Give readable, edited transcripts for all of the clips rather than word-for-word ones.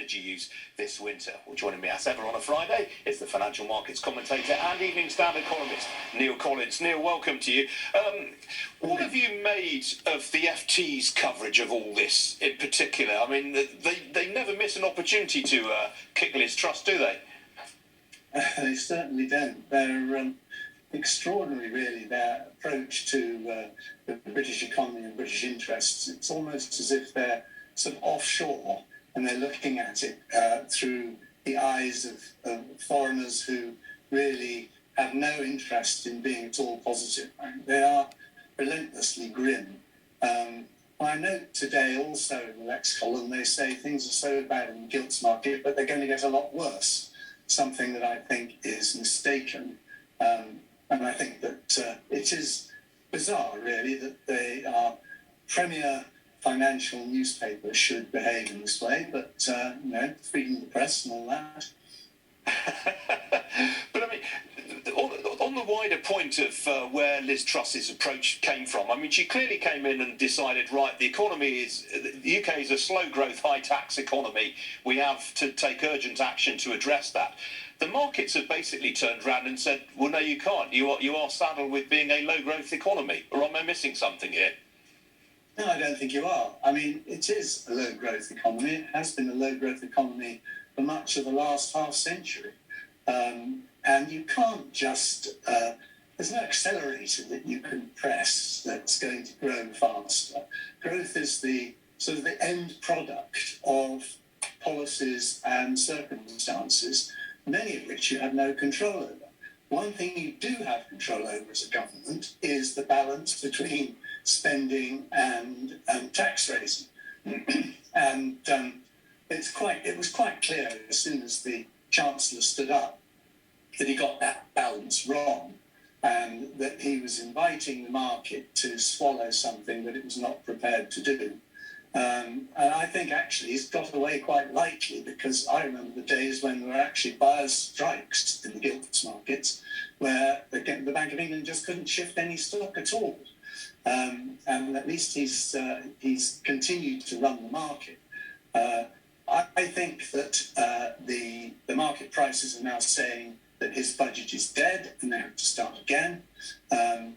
strategy use this winter? Well, joining me as ever on a Friday is the financial markets commentator and Evening Standard columnist, Neil Collins. Neil, welcome to you. What have you made of the FT's coverage of all this in particular? I mean, they never miss an opportunity to kick Liz Truss, do they? They certainly don't. They're extraordinary, really, their approach to the British economy and British interests. It's almost as if they're sort of offshore and they're looking at it through the eyes of foreigners who really have no interest in being at all positive. They are relentlessly grim. I note today also in the Lex column they say things are so bad in the gilts market, but they're going to get a lot worse, something that I think is mistaken. And I think that it is bizarre, really, that they are premier financial newspapers should behave in this way, but, freedom of the press and all that. But, I mean, on the wider point of where Liz Truss's approach came from, I mean, she clearly came in and decided, right, the UK is a slow-growth, high-tax economy. We have to take urgent action to address that. The markets have basically turned around and said, well, no, you can't. You are saddled with being a low-growth economy. Or am I missing something here? No, I don't think you are. I mean, it is a low-growth economy. It has been a low-growth economy for much of the last half-century. And you can't just... there's no accelerator that you can press that's going to grow faster. Growth is the sort of the end product of policies and circumstances, many of which you have no control over. One thing you do have control over as a government is the balance between spending and tax raising. And it was quite clear as soon as the Chancellor stood up that he got that balance wrong and that he was inviting the market to swallow something that it was not prepared to do. And I think actually he's got away quite lightly, because I remember the days when there were actually buyers' strikes in the gilts markets where the Bank of England just couldn't shift any stock at all. And at least he's continued to run the market. I think that the market prices are now saying that his budget is dead and they have to start again. And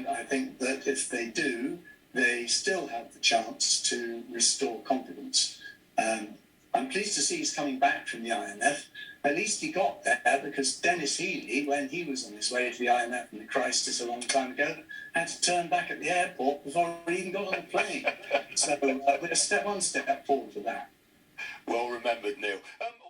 I think that if they do, they still have the chance to restore confidence. I'm pleased to see he's coming back from the IMF. At least he got there, because Dennis Healey, when he was on his way to the IMF in the crisis a long time ago, had to turn back at the airport before he even got on the plane. So we're one step forward to that. Well remembered, Neil.